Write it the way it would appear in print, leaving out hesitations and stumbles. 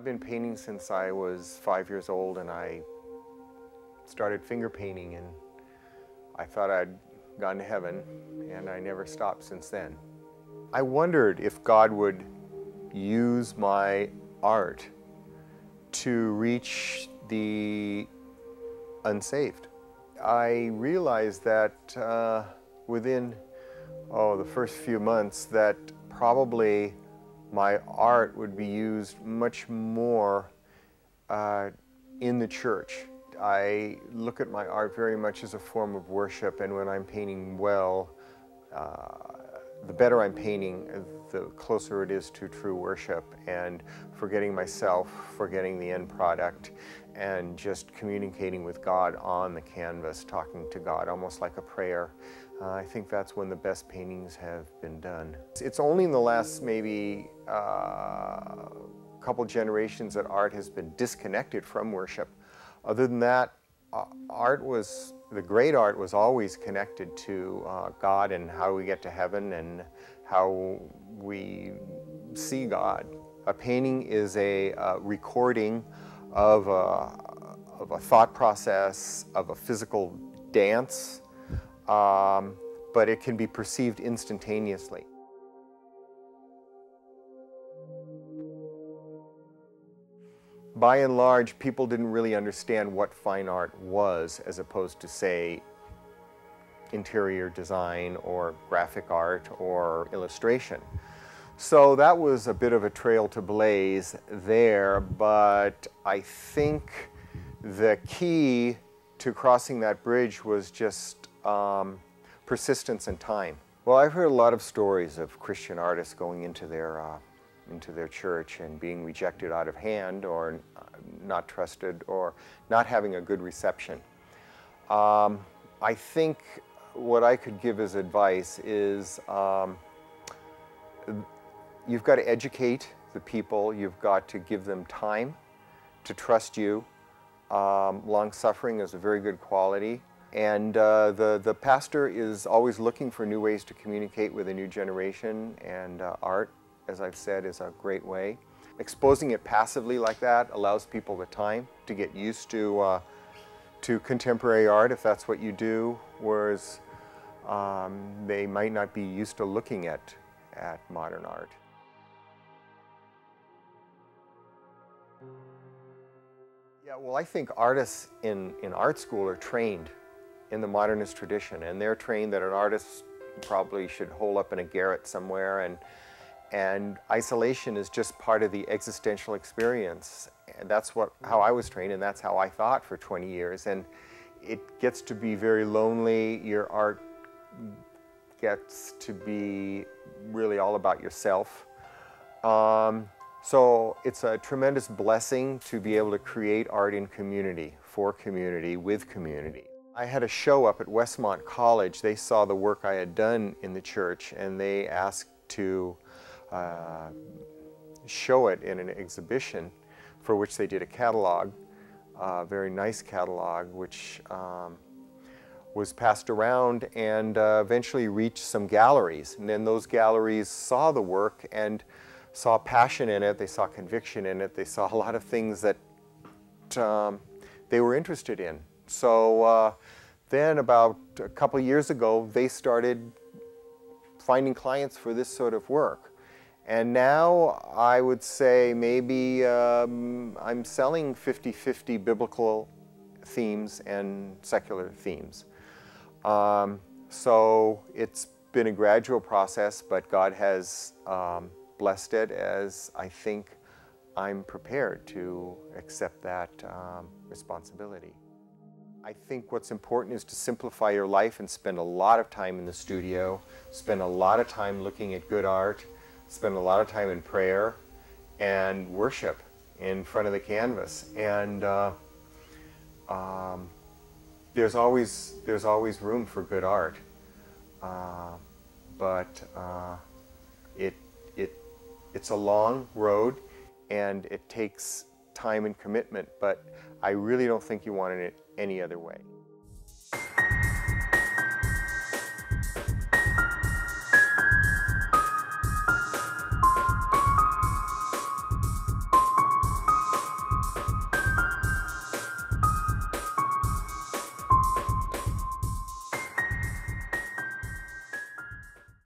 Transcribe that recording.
been painting since I was 5 years old, and I started finger painting, and I thought I'd gone to heaven, and I never stopped since then. I wondered if God would use my art to reach the unsaved. I realized that within the first few months that probably my art would be used much more in the church. I look at my art very much as a form of worship, and when I'm painting well, the better I'm painting, the closer it is to true worship, and forgetting myself, forgetting the end product, and just communicating with God on the canvas, talking to God, almost like a prayer. I think that's when the best paintings have been done. It's only in the last maybe couple generations that art has been disconnected from worship. Other than that, the great art was always connected to God and how we get to heaven and how we see God. A painting is a recording of a thought process, of a physical dance, but it can be perceived instantaneously. By and large, people didn't really understand what fine art was, as opposed to, say, interior design or graphic art or illustration. So that was a bit of a trail to blaze there, but I think the key to crossing that bridge was just persistence and time. Well, I've heard a lot of stories of Christian artists going into their church and being rejected out of hand, or not trusted, or not having a good reception. I think what I could give as advice is you've got to educate the people, you've got to give them time to trust you. Long-suffering is a very good quality. And the pastor is always looking for new ways to communicate with a new generation, and art, as I've said, is a great way. Exposing it passively like that allows people the time to get used to contemporary art, if that's what you do, whereas they might not be used to looking at modern art. Yeah, well, I think artists in art school are trained in the modernist tradition, and they're trained that an artist probably should hole up in a garret somewhere, and isolation is just part of the existential experience. And that's how I was trained, and that's how I thought for 20 years. And it gets to be very lonely. Your art gets to be really all about yourself. So it's a tremendous blessing to be able to create art in community, for community, with community. I had a show up at Westmont College. They saw the work I had done in the church, and they asked to show it in an exhibition, for which they did a catalog, a very nice catalog, which was passed around and eventually reached some galleries. And then those galleries saw the work and saw passion in it, they saw conviction in it, they saw a lot of things that they were interested in. So then about a couple years ago, they started finding clients for this sort of work. And now I would say maybe I'm selling 50-50 biblical themes and secular themes. So it's been a gradual process, but God has blessed it, as I think I'm prepared to accept that responsibility. I think what's important is to simplify your life and spend a lot of time in the studio, spend a lot of time looking at good art, spend a lot of time in prayer and worship in front of the canvas. And there's always room for good art, but it's a long road, and it takes time and commitment, but I really don't think you want it any other way.